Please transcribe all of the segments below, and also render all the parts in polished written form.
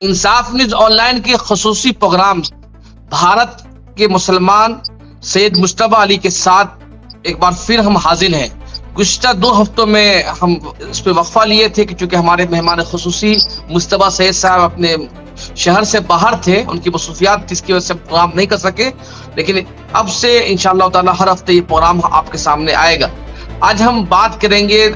इंसाफ news online के खसूसी programme Bharat के मुसलमान सैयद मुश्तबा अली के साथ एक बार फिर हम हाजिर हैं। गुज़िश्ता 2 हफ्तों में हम इस पे वक्फा लिए थे कि चूंकि हमारे मेहमान खसूसी मुश्तबा सैयद साहब अपने शहर से बाहर थे, उनकी मसरूफियात थी, इसकी वजह से प्रोग्राम नहीं कर सके। लेकिन अब से इंशाअल्लाह ताला हर हफ्ते ये प्रोग्राम आपके सामने आएगा। आज हम बात करेंगे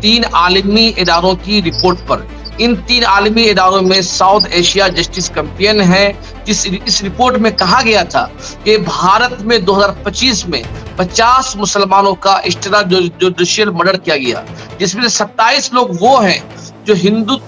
3 आलमी इदारों की रिपोर्ट पर। इन 3 आलमी इदारों में साउथ एशिया जस्टिस कैंपेन है। इस रिपोर्ट में कहा गया था कि भारत में 2025 में 50 मुसलमानों का एक्स्ट्रा जुडिशियल मर्डर किया गया, जिसमें से 27 लोग वो हैं जो हिंदू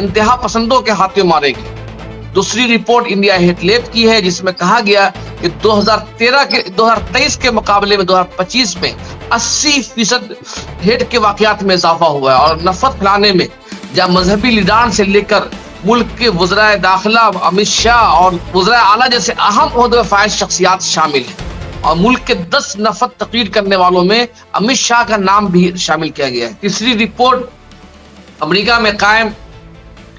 इंतहा पसंदों के हाथों मारे गए। दूसरी रिपोर्ट इंडिया हेट लैब की है, जिसमें कहा गया कि 2023 के मुकाबले में 2025 में 80% हेट के वाकयात में इजाफा हुआ है और नफरत फैलाने में जहाँ मजहबी लीडर से लेकर मुल्क के वज़राए दाखिला अमित शाह और वज़राए आला जैसे अहम ओहदे फाइज शख्सियात शामिल हैं और मुल्क के 10 नफरत तकरीर करने वालों में अमित शाह का नाम भी शामिल किया गया है। तीसरी रिपोर्ट अमेरिका में कायम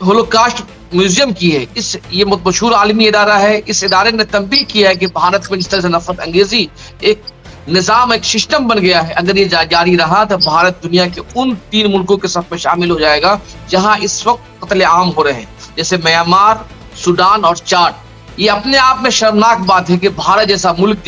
होलोकास्ट म्यूजियम की है। ये मशहूर आलमी इदारा है। इस इदारे ने तंबीह किया है कि भारत में जिस तरह से नफरत अंगेजी एक निज़ाम, एक सिस्टम बन गया है, अगर ये जारी रहा तो भारत दुनिया के उन 3 मुल्कों के सफ में शामिल हो जाएगा जहां इस वक्त कत्ले आम हो रहे हैं, जैसे म्यांमार, सूडान और चाड। ये अपने आप में शर्मनाक बात है कि भारत जैसा मुल्क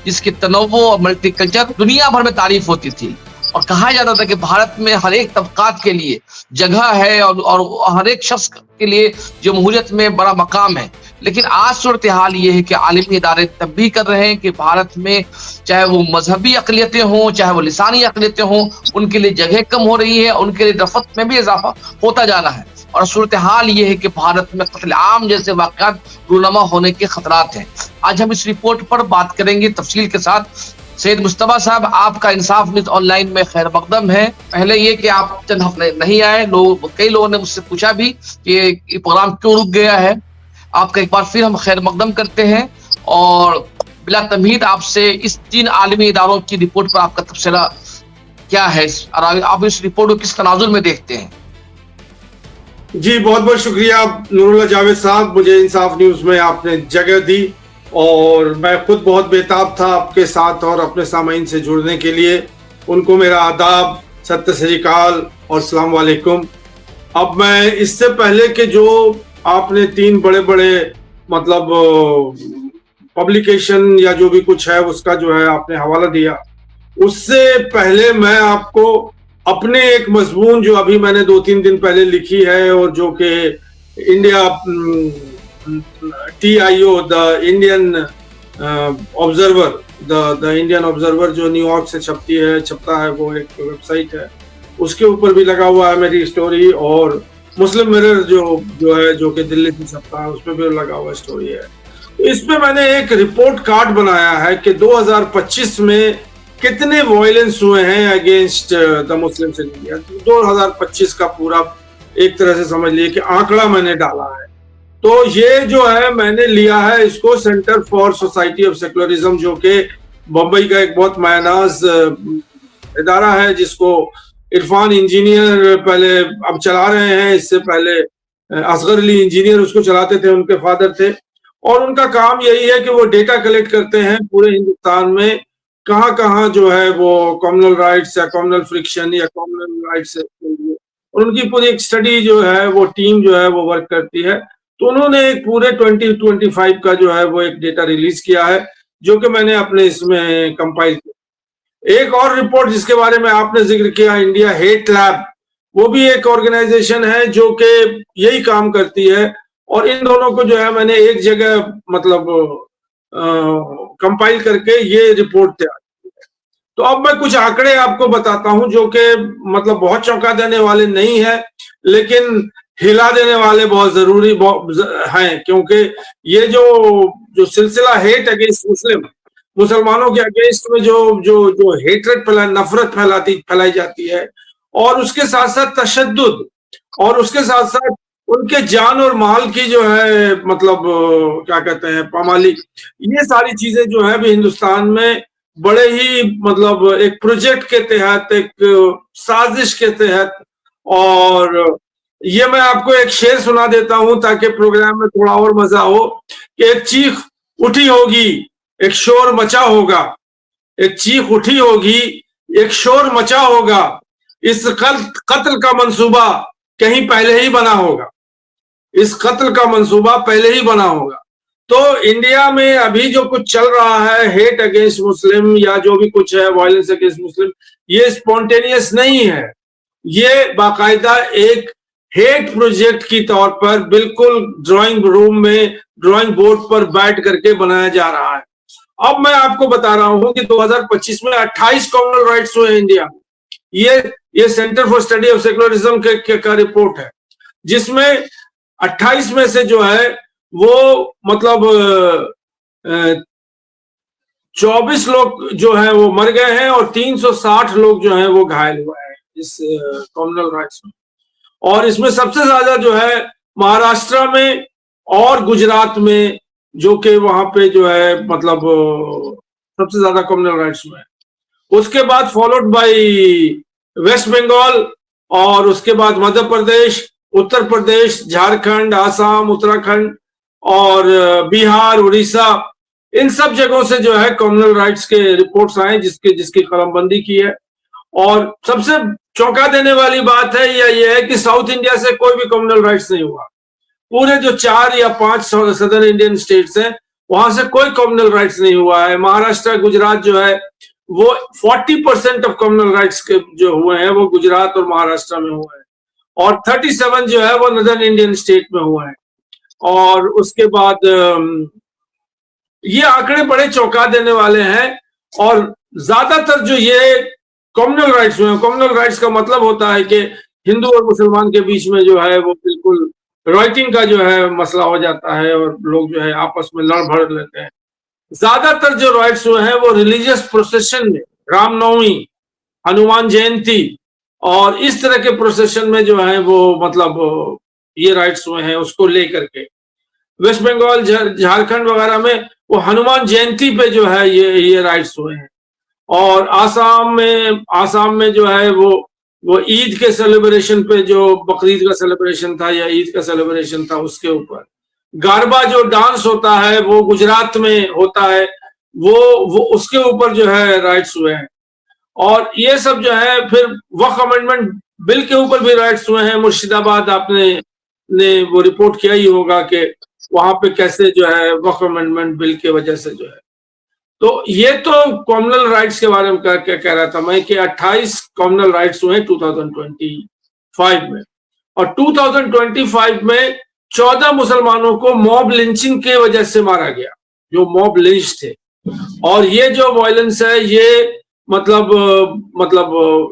जिसकी तनव्वुर और मल्टीकल्चर दुनिया भर में तारीफ होती थी और कहा जाता था कि भारत में हर एक तबकात के लिए जगह है और हर एक शख्स के लिए जमहूरियत में बड़ा मकाम है। लेकिन आज सूरत हाल ये है कि आलमी इदारे तंबीह कर रहे हैं कि भारत में चाहे वो मजहबी अक़लियतें हों, चाहे वो लिसानी अक़लियतें हों, उनके लिए जगह कम हो रही है, उनके लिए नफरत में भी इजाफा होता जा रहा है और सूरत हाल ये है कि भारत में कत्ल आम जैसे वाक़यात रूनमा होने के खतरात हैं। आज हम इस रिपोर्ट पर बात करेंगे तफसील के साथ। सैयद मुश्तबा साहब, आपका इंसाफ न्यूज ऑनलाइन में खैर मकदम है। पहले ये कि आप चंद हफ्ते नहीं आए, कई लोगों ने मुझसे पूछा भी कि ये प्रोग्राम क्यों रुक गया है। आपका एक बार फिर हम खैर मकदम करते हैं और बिला तमहीद आपसे इस 3 आलमी इदारों की रिपोर्ट पर आपका तबसरा क्या है और आप इस रिपोर्ट को किस तनाजुर में देखते हैं? जी, बहुत बहुत शुक्रिया नूरुल्लाह जावेद साहब, मुझे इंसाफ न्यूज में आपने जगह दी और मैं खुद बहुत बेताब था आपके साथ और अपने सामाइन से जुड़ने के लिए। उनको मेरा आदाब, सत श्री अकाल और अस्सलाम वालेकुम। अब मैं इससे पहले कि जो आपने 3 बड़े बड़े मतलब पब्लिकेशन या जो भी कुछ है उसका जो है आपने हवाला दिया, उससे पहले मैं आपको अपने एक मजमून जो अभी मैंने 2-3 दिन पहले लिखी है और जो कि India TIO the Indian observer the Indian observer जो न्यूयॉर्क से छपता है, वो एक वेबसाइट है, उसके ऊपर भी लगा हुआ है मेरी स्टोरी और मुस्लिम मिरर जो है जो कि दिल्ली से छपता है, उसमें भी लगा हुआ स्टोरी है। तो इसमें मैंने एक रिपोर्ट कार्ड बनाया है कि 2025 में कितने वायलेंस हुए हैं against the Muslims in India. 2025 का पूरा एक तरह से समझ लिए कि आंकड़ा मैंने डाला है। तो ये जो है मैंने लिया है इसको centre for society of secularism, जो कि बम्बई का एक बहुत मायनाज इदारा है, जिसको इरफान इंजीनियर पहले अब चला रहे हैं। इससे पहले असगर अली इंजीनियर उसको चलाते थे, उनके फादर थे। और उनका काम यही है कि वो डेटा कलेक्ट करते हैं पूरे हिंदुस्तान में कहाँ कहाँ जो है वो कम्युनल राइट्स या कम्युनल फ्रिक्शन या कम्युनल राइट्स, और उनकी पूरी एक स्टडी जो है वो टीम जो है वो वर्क करती है। तो उन्होंने एक पूरे 2025 का जो है वो एक डेटा रिलीज किया है, जो कि मैंने अपने इसमें कंपाइल किया। एक और रिपोर्ट जिसके बारे में आपने जिक्र किया, इंडिया हेट लैब, वो भी एक ऑर्गेनाइजेशन है जो कि यही काम करती है और इन दोनों को जो है मैंने एक जगह मतलब कंपाइल करके ये रिपोर्ट तैयार की है। तो अब मैं कुछ आंकड़े आपको बताता हूं जो कि मतलब बहुत चौंका देने वाले नहीं है, लेकिन हिला देने वाले बहुत जरूरी हैं, क्योंकि ये जो सिलसिला हेट अगेंस्ट मुसलमानों के अगेंस्ट में जो हेट्रेड नफरत फैलाई जाती है और उसके साथ साथ तशद्दुद और उसके साथ साथ उनके जान और माल की जो है मतलब क्या कहते हैं पामाली, ये सारी चीजें जो है भी हिंदुस्तान में बड़े ही मतलब एक प्रोजेक्ट के तहत, एक साजिश के तहत और ये मैं आपको एक शेर सुना देता हूं ताकि प्रोग्राम में थोड़ा और मजा हो कि एक चीख उठी होगी, एक शोर मचा होगा, एक चीख उठी होगी, एक शोर मचा होगा, इस कत्ल का मंसूबा कहीं पहले ही बना होगा, इस कत्ल का मंसूबा पहले ही बना होगा। तो इंडिया में अभी जो कुछ चल रहा है, हेट अगेंस्ट मुस्लिम या जो भी कुछ है, वायलेंस अगेंस्ट मुस्लिम, ये स्पॉन्टेनियस नहीं है, ये बाकायदा एक हेट प्रोजेक्ट की तौर पर बिल्कुल ड्राइंग रूम में, ड्राइंग बोर्ड पर बैठ करके बनाया जा रहा है। अब मैं आपको बता रहा हूं कि 2025 में 28 कॉमनल राइट्स हुए इंडिया में। ये centre for study of secularism का रिपोर्ट है, जिसमें 28 में से जो है वो मतलब 24 लोग जो है वो मर गए हैं और 360 लोग जो है वो घायल हुए हैं इस कॉमनल राइट्स में। और इसमें सबसे ज्यादा जो है महाराष्ट्र में और गुजरात में, जो कि वहां पे जो है मतलब सबसे ज्यादा कॉमनल राइट्स में है। उसके बाद फॉलोड बाय वेस्ट बंगाल, और उसके बाद मध्य प्रदेश, उत्तर प्रदेश, झारखंड, आसाम, उत्तराखंड और बिहार, उड़ीसा, इन सब जगहों से जो है कॉमनल राइट्स के रिपोर्ट्स आए जिसकी कलमबंदी की है। और सबसे चौंका देने वाली बात है ये है कि साउथ इंडिया से कोई भी कॉमनल राइट्स नहीं हुआ। पूरे जो 4 या 5 सदर्न इंडियन स्टेट्स हैं वहां से कोई कॉमनल राइट्स नहीं हुआ है। महाराष्ट्र, गुजरात जो है वो 40% ऑफ कॉमनल राइट्स के जो हुए हैं वो गुजरात और महाराष्ट्र में हुए हैं, और 37 जो है वो नदर्न इंडियन स्टेट में हुआ है। और उसके बाद ये आंकड़े बड़े चौंका देने वाले हैं। और ज्यादातर जो ये कॉमनल राइट्स हुए हैं, कॉमनल राइट्स का मतलब होता है कि हिंदू और मुसलमान के बीच में जो है वो बिल्कुल राइटिंग का जो है मसला हो जाता है और लोग जो है आपस में लड़ भड़ लेते हैं। ज्यादातर जो राइट्स हुए हैं वो रिलीजियस प्रोसेशन में, रामनवमी, हनुमान जयंती और इस तरह के प्रोसेशन में जो है वो मतलब ये राइट्स हुए हैं उसको लेकर के। वेस्ट बंगाल, झारखंड वगैरह में वो हनुमान जयंती पे जो है ये राइट्स हुए हैं। और आसाम में जो है वो ईद के सेलिब्रेशन पे, जो बकरीद का सेलिब्रेशन था या ईद का सेलिब्रेशन था, उसके ऊपर गारबा जो डांस होता है वो गुजरात में होता है, वो उसके ऊपर जो है राइट्स हुए हैं। और ये सब जो है फिर वक्फ अमेंडमेंट बिल के ऊपर भी राइट्स हुए हैं। मुर्शिदाबाद आपने वो रिपोर्ट किया ही होगा कि वहां पे कैसे जो है वक्फ अमेंडमेंट बिल की वजह से जो है। तो ये तो कॉमनल राइट्स के बारे में क्या कह रहा था मैं कि 28 कॉमनल राइट्स हुए 2025 में, और 2025 में 14 मुसलमानों को मॉब लिंचिंग के वजह से मारा गया, जो मॉब लिंच थे। और ये जो वायलेंस है ये मतलब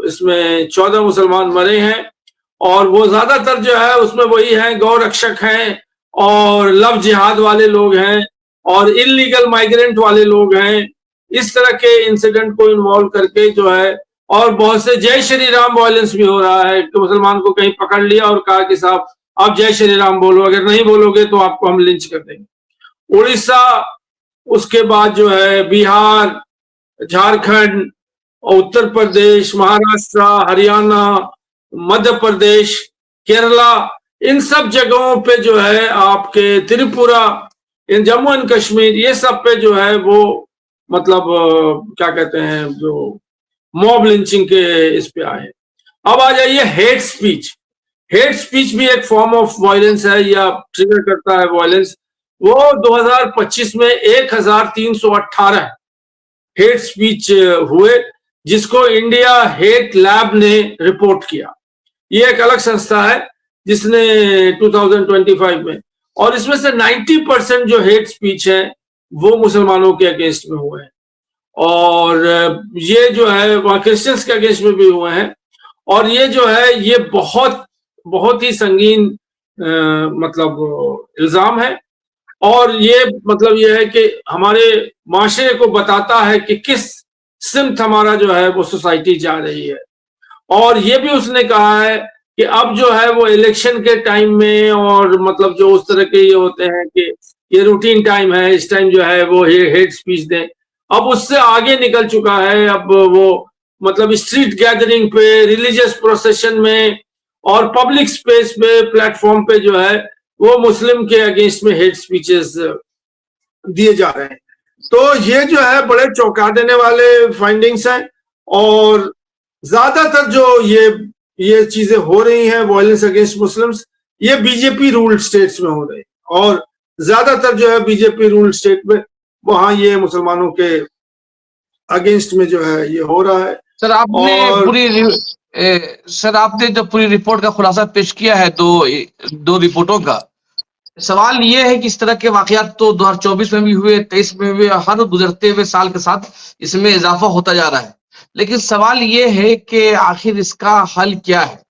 इसमें 14 मुसलमान मरे हैं, और वो ज्यादातर जो है उसमें वही हैं, गौ रक्षक हैं और लव जिहाद वाले लोग हैं और इलीगल माइग्रेंट वाले लोग हैं। इस तरह के इंसिडेंट को इन्वॉल्व करके जो है, और बहुत से जय श्री राम वायलेंस भी हो रहा है कि मुसलमान को कहीं पकड़ लिया और कहा कि साहब आप जय श्री राम बोलो, अगर नहीं बोलोगे तो आपको हम लिंच कर देंगे। उड़ीसा, उसके बाद जो है बिहार, झारखंड, उत्तर प्रदेश, महाराष्ट्र, हरियाणा, मध्य प्रदेश, केरला, इन सब जगहों पे जो है आपके त्रिपुरा, इन जम्मू एंड कश्मीर, ये सब पे जो है वो मतलब क्या कहते हैं, जो मॉब लिंचिंग के इस पे आए। अब आ जाइए हेट स्पीच। हेट स्पीच भी एक फॉर्म ऑफ वायलेंस है या ट्रिगर करता है वायलेंस। वो 2025 में 1318 हेट स्पीच हुए, जिसको इंडिया हेट लैब ने रिपोर्ट किया। ये एक अलग संस्था है जिसने 2025 में, और इसमें से 90% जो हेट स्पीच है वो मुसलमानों के अगेंस्ट में हुए हैं, और ये जो है वहाँ क्रिश्चियंस के अगेंस्ट में भी हुए हैं। और ये जो है ये बहुत ही संगीन मतलब इल्जाम है, और ये मतलब ये है कि हमारे माशरे को बताता है कि किस सिमत हमारा जो है वो सोसाइटी जा रही है। और ये भी उसने कहा है कि अब जो है वो इलेक्शन के टाइम में, और मतलब जो उस तरह के ये होते हैं कि ये रूटीन टाइम है, इस टाइम जो है वो हेट स्पीच दें, अब उससे आगे निकल चुका है। अब वो मतलब स्ट्रीट गैदरिंग पे, रिलीजियस प्रोसेशन में और पब्लिक स्पेस पे प्लेटफॉर्म पे जो है वो मुस्लिम के अगेंस्ट में हेट स्पीचेस दिए जा रहे हैं। तो ये जो है बड़े चौंका देने वाले फाइंडिंग्स हैं और ज्यादातर जो ये चीजें हो रही हैं वायलेंस अगेंस्ट मुस्लिम्स, ये बीजेपी रूल्ड स्टेट्स में हो रही है और ज्यादातर जो है बीजेपी रूल्ड स्टेट में वहां ये मुसलमानों के अगेंस्ट में जो है ये हो रहा है। सर आपने और सर आपने जो पूरी रिपोर्ट का खुलासा पेश किया है दो रिपोर्टों का, सवाल ये है कि इस तरह के वाकयात तो 2024 में भी हुए, 23 में हुए, हर गुजरते हुए साल के साथ इसमें इजाफा होता जा रहा है। लेकिन सवाल ये है कि आखिर इसका हल क्या है?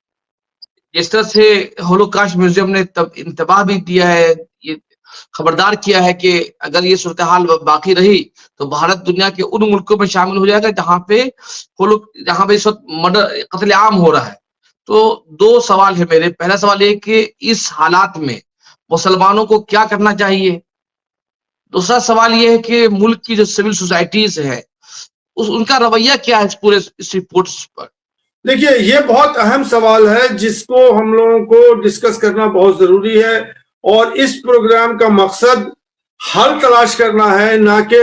जिस तरह से होलोकास्ट म्यूजियम ने तब इंतबाह भी दिया है, ये खबरदार किया है कि अगर ये सूरत हाल बाकी रही तो भारत दुनिया के उन मुल्कों में शामिल हो जाएगा जहां पे इस वक्त मर्डर कत्लेआम हो रहा है। तो दो सवाल है मेरे। पहला सवाल ये कि इस हालात में मुसलमानों को क्या करना चाहिए? दूसरा सवाल ये है कि मुल्क की जो सिविल सोसाइटीज है उनका रवैया क्या है इस रिपोर्ट पर? देखिए, ये बहुत अहम सवाल है जिसको हम लोगों को डिस्कस करना बहुत जरूरी है और इस प्रोग्राम का मकसद हल तलाश करना है, ना कि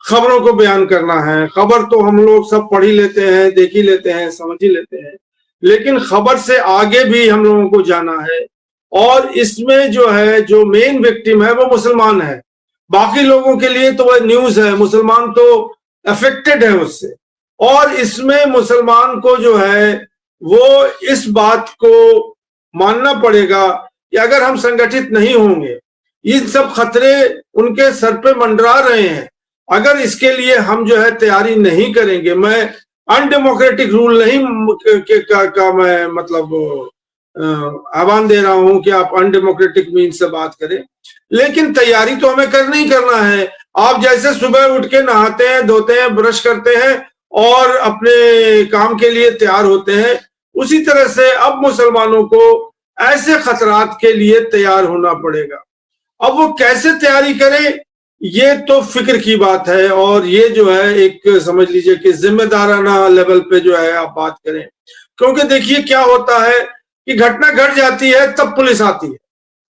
खबरों को बयान करना है। खबर तो हम लोग सब पढ़ ही लेते हैं, देख ही लेते हैं, समझ ही लेते हैं, लेकिन खबर से आगे भी हम लोगों को जाना है। और इसमें जो है जो मेन विक्टिम है वो मुसलमान है, बाकी लोगों के लिए तो वह न्यूज है, मुसलमान तो अफेक्टेड है उससे। और इसमें मुसलमान को जो है वो इस बात को मानना पड़ेगा कि अगर हम संगठित नहीं होंगे, इन सब खतरे उनके सर पे मंडरा रहे हैं, अगर इसके लिए हम जो है तैयारी नहीं करेंगे, मैं अनडेमोक्रेटिक रूल नहीं का मैं मतलब आह्वान दे रहा हूं कि आप अनडेमोक्रेटिक मीन्स से बात करें, लेकिन तैयारी तो हमें करना ही करना है। आप जैसे सुबह उठ के नहाते हैं, धोते हैं, ब्रश करते हैं और अपने काम के लिए तैयार होते हैं, उसी तरह से अब मुसलमानों को ऐसे खतरात के लिए तैयार होना पड़ेगा। अब वो कैसे तैयारी करें, ये तो फिक्र की बात है और ये जो है एक समझ लीजिए कि जिम्मेदाराना लेवल पे जो है आप बात करें। क्योंकि देखिए क्या होता है कि घटना घट जाती है, तब पुलिस आती है,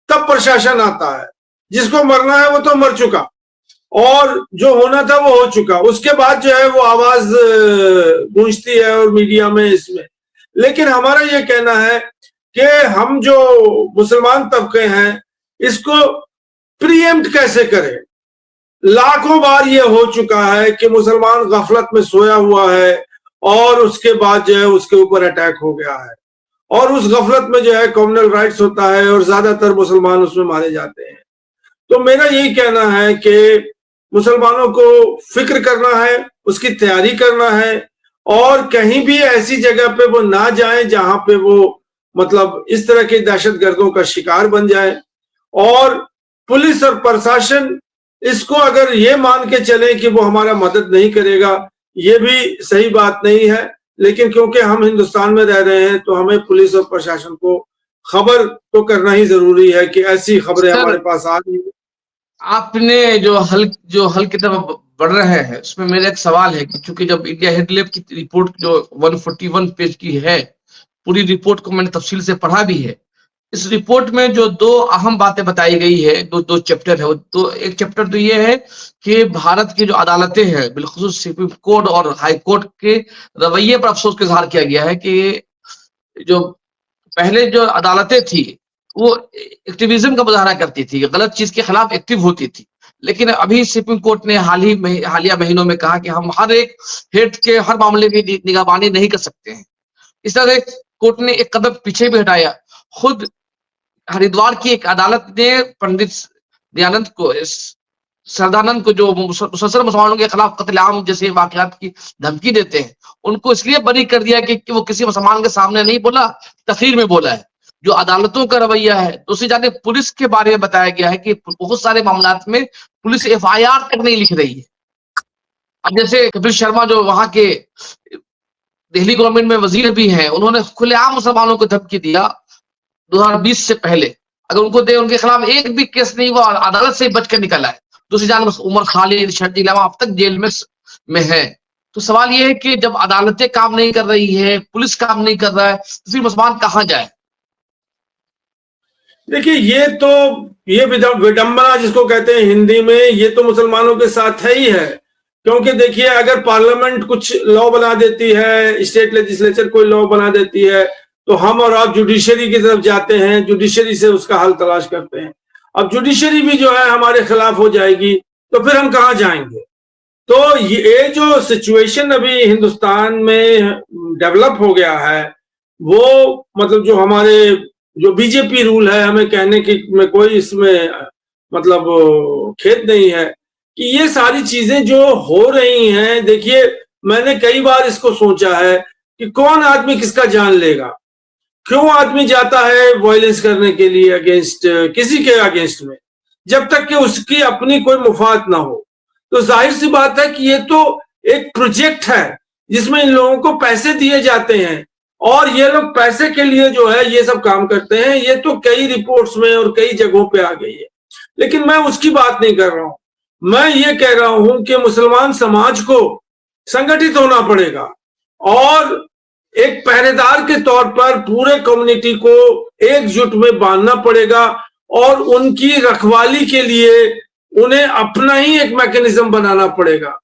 तब प्रशासन आता है, जिसको मरना है वो तो मर चुका और जो होना था वो हो चुका, उसके बाद जो है वो आवाज गूंजती है और मीडिया में इसमें। लेकिन हमारा ये कहना है कि हम जो मुसलमान तबके हैं इसको प्रीएम्प्ट कैसे करें। लाखों बार ये हो चुका है कि मुसलमान गफलत में सोया हुआ है और उसके बाद जो है उसके ऊपर अटैक हो गया है और उस गफलत में जो है कम्युनल राइट्स होता है और ज्यादातर मुसलमान उसमें मारे जाते हैं। तो मेरा यही कहना है कि मुसलमानों को फिक्र करना है, उसकी तैयारी करना है और कहीं भी ऐसी जगह पे वो ना जाएं जहां पे वो मतलब इस तरह के दहशतगर्दों का शिकार बन जाए। और पुलिस और प्रशासन इसको अगर ये मान के चले कि वो हमारा मदद नहीं करेगा, ये भी सही बात नहीं है। लेकिन क्योंकि हम हिंदुस्तान में रह रहे हैं तो हमें पुलिस और प्रशासन को खबर तो करना ही जरूरी है कि ऐसी खबरें हमारे पास आ रही है। आपने जो हल की तरफ बढ़ रहे हैं उसमें मेरा एक सवाल है कि चूंकि जब इंडिया हेडलैब की रिपोर्ट जो 141 पेज की है, पूरी रिपोर्ट को मैंने तफसील से पढ़ा भी है। इस रिपोर्ट में जो दो अहम बातें बताई गई है, दो चैप्टर है, तो एक चैप्टर तो ये है कि भारत की जो अदालतें हैं, बिलखुसूस सुप्रीम कोर्ट और हाई कोर्ट के रवैये पर अफसोस का इजहार किया गया है कि जो पहले जो अदालतें थी वो एक्टिविज्म का मुजाहरा करती थी, गलत चीज के खिलाफ एक्टिव होती थी। लेकिन अभी सुप्रीम कोर्ट ने हालिया महीनों में कहा कि हम हर एक हेट के हर मामले की निगरानी नहीं कर सकते हैं। इस तरह कोर्ट ने एक कदम पीछे भी हटाया। खुद हरिद्वार की एक अदालत ने पंडित दयानंद को सरदानंद को जो मुसलसल मुसलमानों के खिलाफ कत्लेआम जैसे वाकयात की धमकी देते हैं, उनको इसलिए बरी कर दिया कि वो किसी मुसलमान के सामने नहीं बोला, तकरीर में बोला है। जो अदालतों का रवैया है। दूसरी जानिब पुलिस के बारे में बताया गया है कि बहुत सारे मामलात में पुलिस एफआईआर तक नहीं लिख रही है। अब जैसे कपिल शर्मा जो वहां के दिल्ली गवर्नमेंट में वजीर भी हैं, उन्होंने खुलेआम मुसलमानों को धमकी दिया 2020 से पहले, अगर उनको दे उनके खिलाफ एक भी केस नहीं हुआ, अदालत से बच कर निकला है। दूसरी जानब उमर खालिद, शर्जील इलामा अब तक जेल में है। तो सवाल ये है कि जब अदालतें काम नहीं कर रही है, पुलिस काम नहीं कर रहा है, तो फिर मुसलमान कहाँ जाए? देखिए ये विडंबना जिसको कहते हैं हिंदी में, ये तो मुसलमानों के साथ है ही है। क्योंकि देखिए, अगर पार्लियामेंट कुछ लॉ बना देती है, स्टेट लेजिस्लेचर कोई लॉ बना देती है, तो हम और आप जुडिशरी की तरफ जाते हैं, जुडिशरी से उसका हल तलाश करते हैं। अब जुडिशरी भी जो है हमारे खिलाफ हो जाएगी, तो फिर हम कहाँ जाएंगे? तो ये जो सिचुएशन अभी हिंदुस्तान में डेवलप हो गया है, वो मतलब जो हमारे जो बीजेपी रूल है, हमें कहने की में कोई इसमें मतलब खेद नहीं है कि ये सारी चीजें जो हो रही हैं। देखिए, मैंने कई बार इसको सोचा है कि कौन आदमी किसका जान लेगा, क्यों आदमी जाता है वायलेंस करने के लिए अगेंस्ट किसी के अगेंस्ट में, जब तक कि उसकी अपनी कोई मुफाद ना हो। तो जाहिर सी बात है कि ये तो एक प्रोजेक्ट है जिसमें इन लोगों को पैसे दिए जाते हैं और ये लोग पैसे के लिए जो है ये सब काम करते हैं। ये तो कई रिपोर्ट्स में और कई जगहों पे आ गई है, लेकिन मैं उसकी बात नहीं कर रहा हूं। मैं ये कह रहा हूं कि मुसलमान समाज को संगठित होना पड़ेगा और एक पहरेदार के तौर पर पूरे कम्युनिटी को एकजुट में बांधना पड़ेगा और उनकी रखवाली के लिए उन्हें अपना ही एक मैकेनिज्म बनाना पड़ेगा।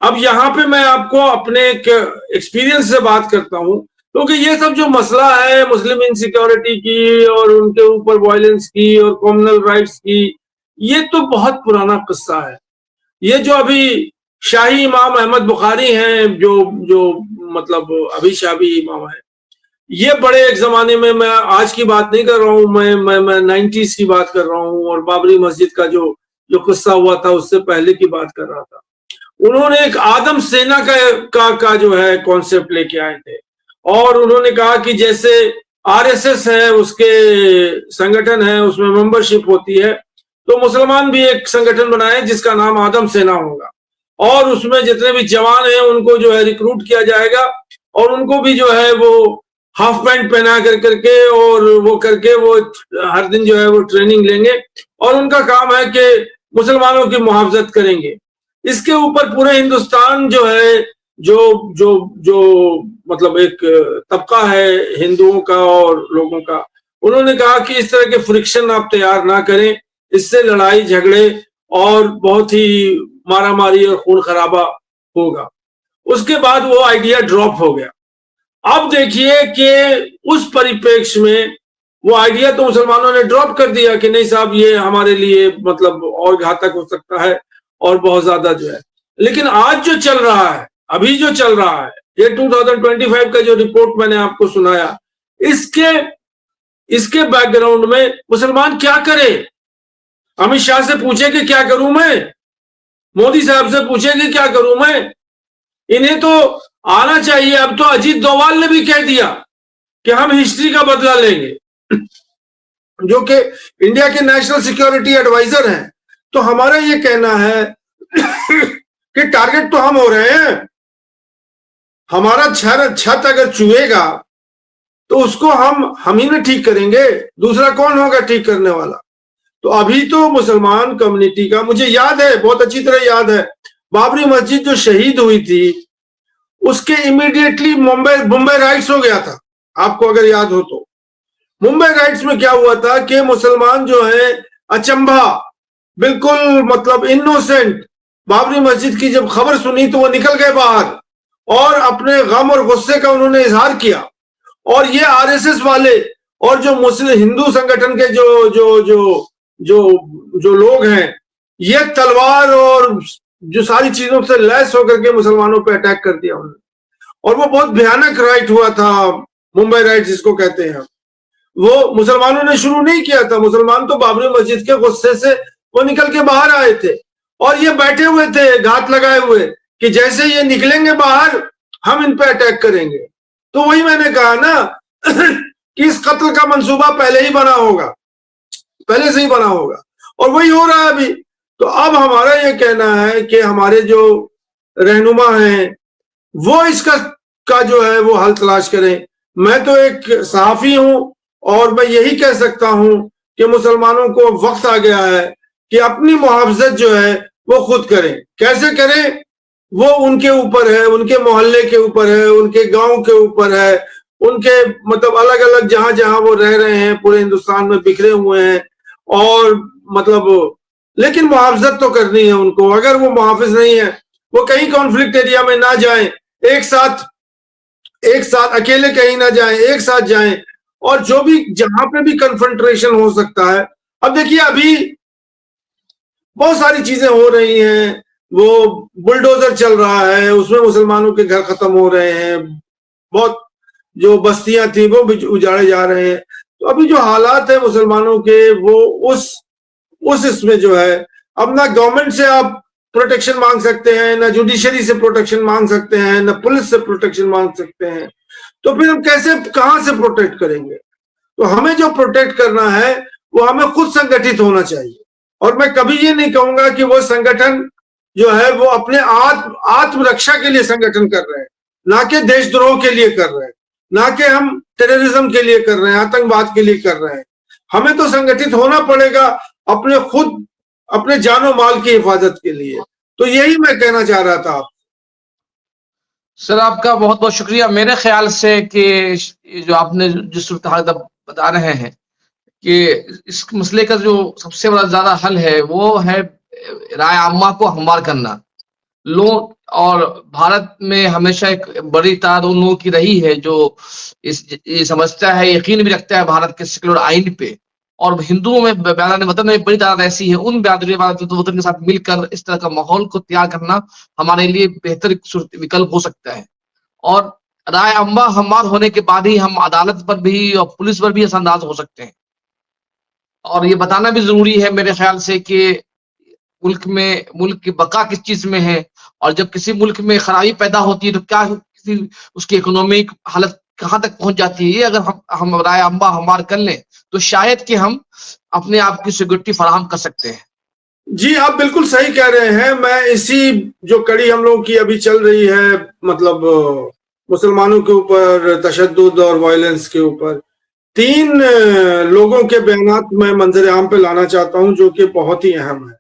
अब यहाँ पे मैं आपको अपने एक एक्सपीरियंस से बात करता हूँ, क्योंकि ये सब जो मसला है मुस्लिम इनसिक्योरिटी की और उनके ऊपर वायलेंस की और कम्युनल राइट्स की, ये तो बहुत पुराना किस्सा है। ये जो अभी शाही इमाम अहमद बुखारी हैं, जो जो मतलब अभी शाही इमाम है, ये बड़े एक जमाने में, मैं आज की बात नहीं कर रहा हूँ, मैं 90s की बात कर रहा हूँ और बाबरी मस्जिद का जो जो किस्सा हुआ था उससे पहले की बात कर रहा था। उन्होंने एक आदम सेना का जो है कॉन्सेप्ट लेके आए थे और उन्होंने कहा कि जैसे आरएसएस है, उसके संगठन है, उसमें मेंबरशिप होती है, तो मुसलमान भी एक संगठन बनाए जिसका नाम आदम सेना होगा और उसमें जितने भी जवान हैं उनको जो है रिक्रूट किया जाएगा और उनको भी जो है वो हाफ पैंट पहना करके और वो करके वो हर दिन जो है वो ट्रेनिंग लेंगे और उनका काम है कि मुसलमानों की मुहाफजत करेंगे। इसके ऊपर पूरे हिंदुस्तान जो है, जो जो जो मतलब एक तबका है हिंदुओं का और लोगों का, उन्होंने कहा कि इस तरह के फ्रिक्शन आप तैयार ना करें, इससे लड़ाई झगड़े और बहुत ही मारामारी और खून खराबा होगा। उसके बाद वो आइडिया ड्रॉप हो गया। अब देखिए कि उस परिप्रेक्ष्य में वो आइडिया तो मुसलमानों ने ड्रॉप कर दिया कि नहीं साहब, ये हमारे लिए मतलब और घातक हो सकता है और बहुत ज्यादा जो है। लेकिन आज जो चल रहा है, अभी जो चल रहा है, ये 2025 का जो रिपोर्ट मैंने आपको सुनाया, इसके बैकग्राउंड में मुसलमान क्या करे? अमित शाह से पूछे कि क्या करूं मैं, मोदी साहब से पूछे कि क्या करूं मैं। इन्हें तो आना चाहिए। अब तो अजीत डोभाल ने भी कह दिया कि हम हिस्ट्री का बदला लेंगे, जो कि इंडिया के नेशनल सिक्योरिटी एडवाइजर हैं। तो हमारा ये कहना है कि टारगेट तो हम हो रहे हैं। हमारा छत अगर चुएगा तो उसको हम ही ना ठीक करेंगे, दूसरा कौन होगा ठीक करने वाला? तो अभी तो मुसलमान कम्युनिटी का, मुझे याद है, बहुत अच्छी तरह याद है, बाबरी मस्जिद जो शहीद हुई थी उसके इमीडिएटली मुंबई राइट्स हो गया था। आपको अगर याद हो तो मुंबई राइट्स में क्या हुआ था कि मुसलमान जो है अचंभा, बिल्कुल मतलब इनोसेंट, बाबरी मस्जिद की जब खबर सुनी तो वो निकल गए बाहर और अपने गम और गुस्से का उन्होंने इजहार किया। और ये आरएसएस वाले और जो मुस्लिम हिंदू संगठन के जो जो जो जो जो लोग हैं, ये तलवार और जो सारी चीजों से लैस होकर के मुसलमानों पे अटैक कर दिया उन्होंने। और वो बहुत भयानक राइट हुआ था, मुंबई राइट जिसको कहते हैं। वो मुसलमानों ने शुरू नहीं किया था, मुसलमान तो बाबरी मस्जिद के गुस्से से वो निकल के बाहर आए थे और ये बैठे हुए थे घात लगाए हुए कि जैसे ये निकलेंगे बाहर हम इन पे अटैक करेंगे। तो वही मैंने कहा ना कि इस कत्ल का मंसूबा पहले ही बना होगा, पहले से ही बना होगा और वही हो रहा है अभी। तो अब हमारा ये कहना है कि हमारे जो रहनुमा हैं वो इसका जो है वो हल तलाश करें। मैं तो एक सहाफी हूं और मैं यही कह सकता हूं कि मुसलमानों को वक्त आ गया है कि अपनी मुहाफजत जो है वो खुद करें। कैसे करें वो उनके ऊपर है, उनके मोहल्ले के ऊपर है, उनके गांव के ऊपर है, उनके मतलब अलग अलग जहां जहां वो रह रहे हैं पूरे हिंदुस्तान में बिखरे हुए हैं, और मतलब लेकिन मुआवजत तो करनी है उनको। अगर वो मुहाफिज नहीं है, वो कहीं कॉन्फ्लिक्ट एरिया में ना जाएं, एक साथ अकेले कहीं ना जाएं, एक साथ जाएं, और जो भी जहां पे भी कन्फ्रंट्रेशन हो सकता है। अब देखिए अभी बहुत सारी चीजें हो रही हैं, वो बुलडोजर चल रहा है, उसमें मुसलमानों के घर खत्म हो रहे हैं, बहुत जो बस्तियां थी वो भी उजाड़े जा रहे हैं। तो अभी जो हालात है मुसलमानों के, वो उस इसमें जो है, अब ना गवर्नमेंट से आप प्रोटेक्शन मांग सकते हैं, ना जुडिशरी से प्रोटेक्शन मांग सकते हैं, ना पुलिस से प्रोटेक्शन मांग सकते हैं। तो फिर हम कैसे कहां से प्रोटेक्ट करेंगे? तो हमें जो प्रोटेक्ट करना है वो हमें खुद संगठित होना चाहिए। और मैं कभी ये नहीं कहूंगा कि वो संगठन जो है वो अपने आत्मरक्षा के लिए संगठन कर रहे हैं, ना कि देशद्रोह के लिए कर रहे हैं, ना कि हम टेररिज्म के लिए कर रहे हैं, आतंकवाद के लिए कर रहे हैं। हमें तो संगठित होना पड़ेगा अपने जानो माल की हिफाजत के लिए। तो यही मैं कहना चाह रहा था। सर आपका बहुत बहुत शुक्रिया। मेरे ख्याल से कि जो आपने जिस सूरत हाल बता रहे हैं कि इस मसले का जो सबसे बड़ा ज्यादा हल है वो है राय आम्मा को हमवार करना। लोग और भारत में हमेशा एक बड़ी तादाद उन लोगों की रही है जो ये समझता है, यकीन भी रखता है भारत के सेक्युलर आइन पे। और हिंदुओं में बिरादरान वतन में बड़ी तादाद ऐसी है, उन बिरादरी वतन के साथ मिलकर इस तरह का माहौल को तैयार करना हमारे लिए बेहतर विकल्प हो सकता है। और राय अम्मा हमार होने के बाद ही हम अदालत पर भी और पुलिस पर भी असरअंदाज हो सकते हैं। और ये बताना भी जरूरी है मेरे ख्याल से कि मुल्क की बका किस चीज में है, और जब किसी मुल्क में खराबी पैदा होती है तो क्या किसी उसकी इकोनॉमिक हालत कहाँ तक पहुंच जाती है। ये अगर हम राय अम्बा हमार कर लें तो शायद कि हम अपने आप की सिक्योरिटी फराहम कर सकते हैं। जी आप बिल्कुल सही कह रहे हैं। मैं इसी जो कड़ी हम लोगों की अभी चल रही है, मतलब मुसलमानों के ऊपर तशद्दुद और वायलेंस के ऊपर, 3 लोगों के बयानात मैं मंजर आम पे लाना चाहता हूं जो कि बहुत ही अहम है।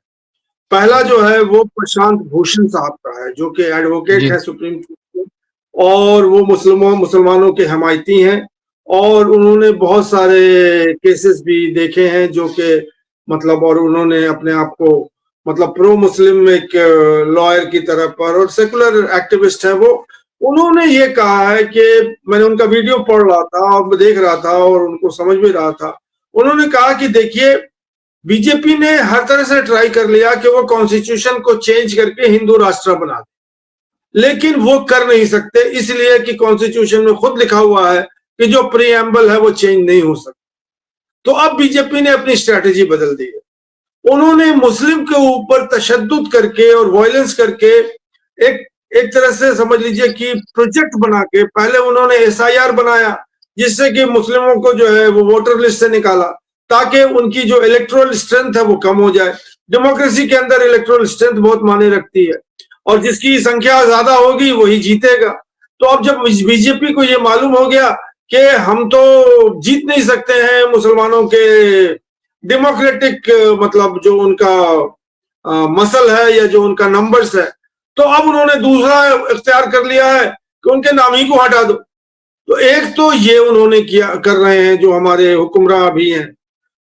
पहला जो है वो प्रशांत भूषण साहब का है, जो कि एडवोकेट जी है सुप्रीम कोर्ट में, और वो मुसलमानों के हमायती हैं, और उन्होंने बहुत सारे केसेस भी देखे हैं जो कि मतलब, और उन्होंने अपने आप को मतलब प्रो मुस्लिम एक लॉयर की तरह पर, और सेकुलर एक्टिविस्ट है वो। उन्होंने ये कहा है कि मैंने उनका वीडियो पढ़ रहा था और देख रहा था और उनको समझ भी रहा था। उन्होंने कहा कि देखिए बीजेपी ने हर तरह से ट्राई कर लिया कि वो कॉन्स्टिट्यूशन को चेंज करके हिंदू राष्ट्र बना दे, लेकिन वो कर नहीं सकते, इसलिए कि कॉन्स्टिट्यूशन में खुद लिखा हुआ है कि जो प्रीएम्बल है वो चेंज नहीं हो सकता। तो अब बीजेपी ने अपनी स्ट्रैटेजी बदल दी है। उन्होंने मुस्लिम के ऊपर तशद्दुद करके और वायलेंस करके एक एक तरह से समझ लीजिए कि प्रोजेक्ट बना के, पहले उन्होंने एसआईआर बनाया जिससे कि मुस्लिमों को जो है वो वोटर लिस्ट से निकाला ताकि उनकी जो इलेक्टोरल स्ट्रेंथ है वो कम हो जाए। डेमोक्रेसी के अंदर इलेक्टोरल स्ट्रेंथ बहुत मायने रखती है, और जिसकी संख्या ज्यादा होगी वही जीतेगा। तो अब जब बीजेपी को ये मालूम हो गया कि हम तो जीत नहीं सकते हैं मुसलमानों के डेमोक्रेटिक मतलब जो उनका मसल है या जो उनका नंबर्स है, तो अब उन्होंने दूसरा इख्तियार कर लिया है कि उनके नाम ही को हटा दो। तो एक तो ये उन्होंने किया कर रहे हैं जो हमारे हुक्मरान भी हैं।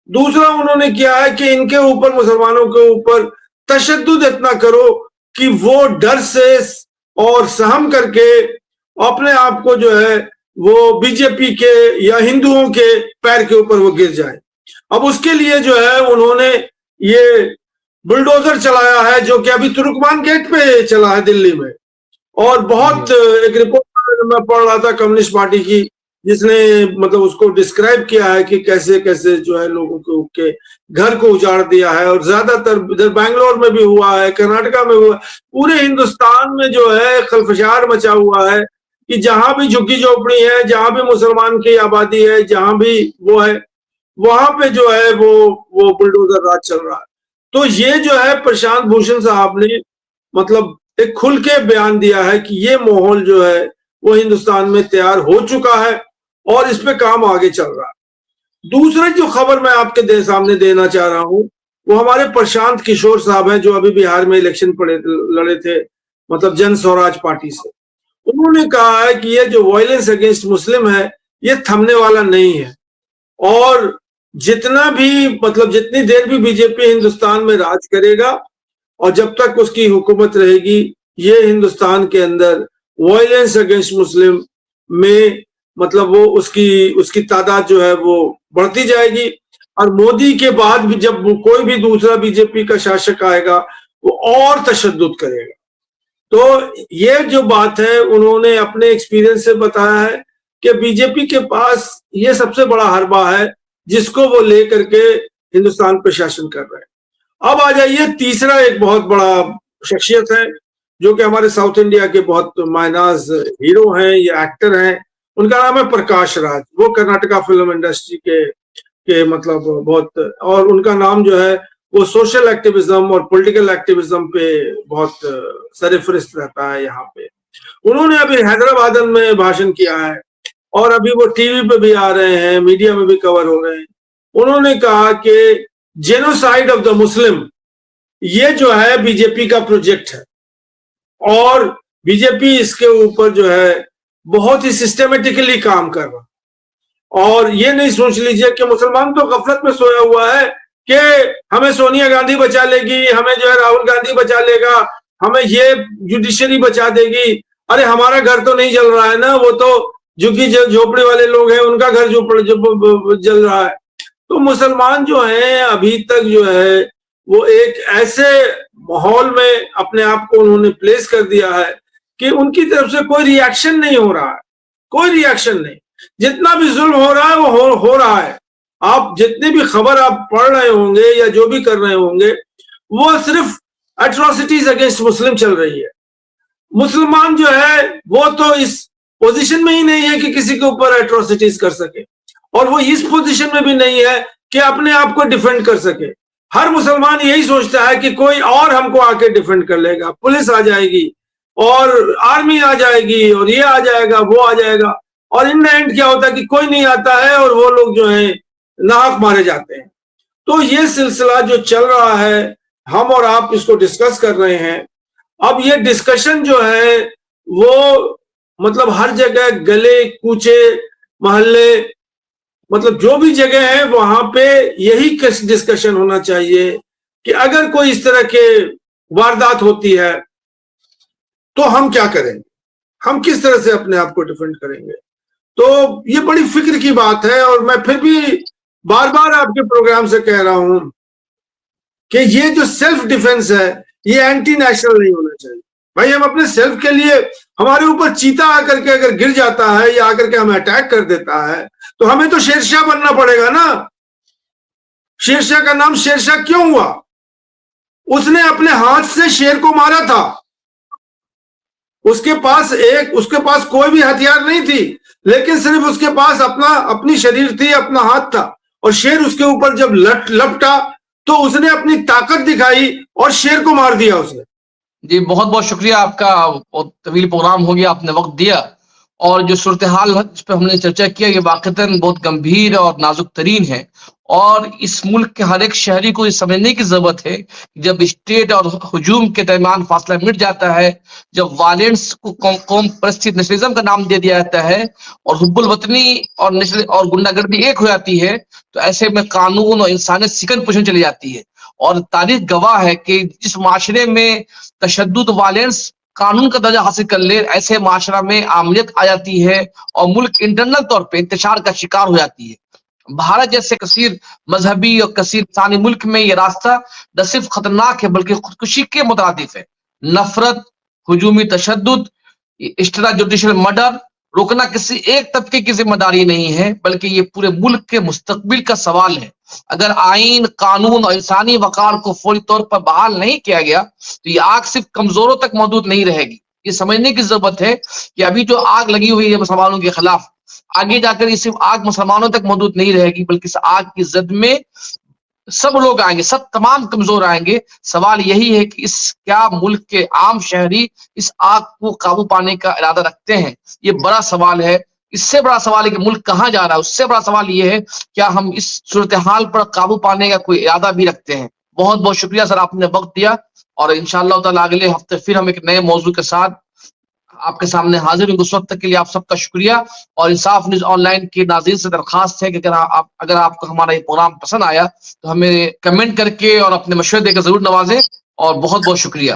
दूसरा उन्होंने किया है कि इनके ऊपर, मुसलमानों के ऊपर तशद्दुद इतना करो कि वो डर से और सहम करके अपने आप को जो है वो बीजेपी के या हिंदुओं के पैर के ऊपर वो गिर जाए। अब उसके लिए जो है उन्होंने ये बुलडोजर चलाया है जो कि अभी तुर्कमान गेट पे चला है दिल्ली में। और बहुत एक रिपोर्ट मैं पढ़ रहा था कम्युनिस्ट पार्टी की, जिसने मतलब उसको डिस्क्राइब किया है कि कैसे कैसे जो है लोगों के घर को उजाड़ दिया है। और ज्यादातर इधर बैंगलोर में भी हुआ है, कर्नाटका में हुआ, पूरे हिंदुस्तान में जो है खलफशार मचा हुआ है कि जहां भी झुग्गी झोपड़ी है, जहां भी मुसलमान की आबादी है, जहां भी वो है, वहां पे जो है वो बुलडोजर राज चल रहा है। तो ये जो है प्रशांत भूषण साहब ने मतलब एक खुल के बयान दिया है कि ये माहौल जो है वो हिंदुस्तान में तैयार हो चुका है और इस पे काम आगे चल रहा है। दूसरी जो खबर मैं आपके सामने देना चाह रहा हूं वो हमारे प्रशांत किशोर साहब हैं जो अभी बिहार में इलेक्शन लड़े थे, मतलब जन स्वराज पार्टी से। उन्होंने कहा है कि ये जो वायलेंस अगेंस्ट मुस्लिम है ये थमने वाला नहीं है। और जितना भी मतलब जितनी देर भी बीजेपी हिंदुस्तान में राज करेगा और जब तक उसकी हुकूमत रहेगी, ये हिंदुस्तान के अंदर वायलेंस अगेंस्ट मुस्लिम में मतलब वो उसकी तादाद जो है वो बढ़ती जाएगी। और मोदी के बाद भी जब कोई भी दूसरा बीजेपी का शासक आएगा वो और तशद्दुद करेगा। तो ये जो बात है उन्होंने अपने एक्सपीरियंस से बताया है कि बीजेपी के पास ये सबसे बड़ा हरबा है जिसको वो लेकर के हिंदुस्तान पर शासन कर रहे हैं। अब आ जाइए तीसरा एक बहुत बड़ा शख्सियत है जो कि हमारे साउथ इंडिया के बहुत मायनाज हीरो हैं, ये एक्टर हैं। उनका नाम है प्रकाश राज। वो कर्नाटका फिल्म इंडस्ट्री के मतलब बहुत, और उनका नाम जो है वो सोशल एक्टिविज्म और पॉलिटिकल एक्टिविज्म पे बहुत सरफहरिस्त रहता है यहाँ पे। उन्होंने अभी हैदराबाद में भाषण किया है और अभी वो टीवी पे भी आ रहे हैं, मीडिया में भी कवर हो रहे हैं। उन्होंने कहा कि जेनोसाइड ऑफ द मुस्लिम ये जो है बीजेपी का प्रोजेक्ट है और बीजेपी इसके ऊपर जो है बहुत ही सिस्टमेटिकली काम कर रहा है। और ये नहीं सोच लीजिए कि मुसलमान तो गफलत में सोया हुआ है कि हमें सोनिया गांधी बचा लेगी, हमें जो है राहुल गांधी बचा लेगा, हमें ये जुडिशरी बचा देगी। अरे हमारा घर तो नहीं जल रहा है ना, वो तो झुग्गी झोपड़ी वाले लोग हैं उनका घर जल रहा है। तो मुसलमान जो हैं अभी तक जो है वो एक ऐसे माहौल में अपने आप को उन्होंने प्लेस कर दिया है कि उनकी तरफ से कोई रिएक्शन नहीं हो रहा है, कोई रिएक्शन नहीं। जितना भी जुल्म हो रहा है वो हो रहा है। आप जितनी भी खबर आप पढ़ रहे होंगे या जो भी कर रहे होंगे वो सिर्फ एट्रोसिटीज अगेंस्ट मुस्लिम चल रही है। मुसलमान जो है वो तो इस पोजीशन में ही नहीं है कि किसी के ऊपर एट्रोसिटीज कर सके, और वो इस पोजीशन में भी नहीं है कि अपने आप को डिफेंड कर सके। हर मुसलमान यही सोचता है कि कोई और हमको आके डिफेंड कर लेगा, पुलिस आ जाएगी और आर्मी आ जाएगी और ये आ जाएगा वो आ जाएगा, और इन एंड क्या होता है कि कोई नहीं आता है और वो लोग जो है नाहक मारे जाते हैं। तो ये सिलसिला जो चल रहा है हम और आप इसको डिस्कस कर रहे हैं। अब ये डिस्कशन जो है वो मतलब हर जगह गले कूचे मोहल्ले मतलब जो भी जगह है वहां पे यही डिस्कशन होना चाहिए कि अगर कोई इस तरह के वारदात होती है तो हम क्या करेंगे, हम किस तरह से अपने आप को डिफेंड करेंगे। तो ये बड़ी फिक्र की बात है और मैं फिर भी बार बार आपके प्रोग्राम से कह रहा हूं कि ये जो सेल्फ डिफेंस है ये एंटी नेशनल नहीं होना चाहिए। भाई हम अपने सेल्फ के लिए, हमारे ऊपर चीता आकर के अगर गिर जाता है या आकर के हमें अटैक कर देता है तो हमें तो शेरशाह बनना पड़ेगा ना। शेरशाह का नाम शेरशाह क्यों हुआ? उसने अपने हाथ से शेर को मारा था। उसके पास कोई भी हथियार नहीं थी, लेकिन सिर्फ उसके पास अपनी शरीर थी, अपना हाथ था, और शेर उसके ऊपर जब लपटा तो उसने अपनी ताकत दिखाई और शेर को मार दिया उसने। जी बहुत बहुत शुक्रिया आपका, बहुत तवील प्रोग्राम हो गया, आपने वक्त दिया। और जो सूरत हाल जिस पर हमने चर्चा किया ये वाकईतन बहुत गंभीर और नाजुक तरीन है, और इस मुल्क के हर एक शहरी को ये समझने की जरूरत है कि जब स्टेट और हुजूम के दरमियान फासला मिट जाता है, जब वायलेंस को कौम परस्ती नेशनलिज्म का नाम दे दिया जाता है और हुब्बुल वतनी और नेशनल और गुंडागर्दी एक हो जाती है, तो ऐसे में कानून और इंसानियत सिकन पोजीशन चली जाती है। और तारीख गवाह है कि जिस माशरे में तशद्दुद वायलेंस कानून का दर्जा हासिल कर ले, ऐसे माशरा में आमलियत आ जाती है और मुल्क इंटरनल तौर पे इंतशार का शिकार हो जाती है। भारत जैसे कसीर मजहबी और कसीर इंसानी मुल्क में ये रास्ता न सिर्फ खतरनाक है बल्कि खुदकुशी के मुतरादिफ है। नफरत, हुजूमी तशद्दुद, एक्स्ट्रा जुडिशियल मर्डर रोकना किसी एक तबके की जिम्मेदारी नहीं है, बल्कि ये पूरे मुल्क के मुस्तकबिल का सवाल है। अगर आइन, कानून और इंसानी वकार को फौरी तौर पर बहाल नहीं किया गया तो ये आग सिर्फ कमजोरों तक महदूद नहीं रहेगी। ये समझने की जरूरत है कि अभी जो आग लगी हुई है मुसलमानों के खिलाफ, आगे जाकर ये सिर्फ आग मुसलमानों तक महदूद नहीं रहेगी, बल्कि इस आग की जद में सब लोग आएंगे, सब तमाम कमजोर आएंगे। सवाल यही है कि क्या मुल्क के आम शहरी इस आग को काबू पाने का इरादा रखते हैं? ये बड़ा सवाल है। इससे बड़ा सवाल है कि मुल्क कहाँ जा रहा है। उससे बड़ा सवाल ये है क्या हम इस सूरत हाल पर काबू पाने का कोई इरादा भी रखते हैं। बहुत बहुत शुक्रिया सर, आपने वक्त दिया, और इंशाअल्लाह ताला अगले हफ्ते फिर हम एक नए मौजू के साथ आपके सामने हाजिर हुई। उस वक्त तक के लिए आप सबका शुक्रिया। और इंसाफ न्यूज ऑनलाइन के नाज़रीन से दरखास्त है कि अगर आपको हमारा ये प्रोग्राम पसंद आया तो हमें कमेंट करके और अपने मशवरे देकर जरूर नवाजें। और बहुत बहुत शुक्रिया।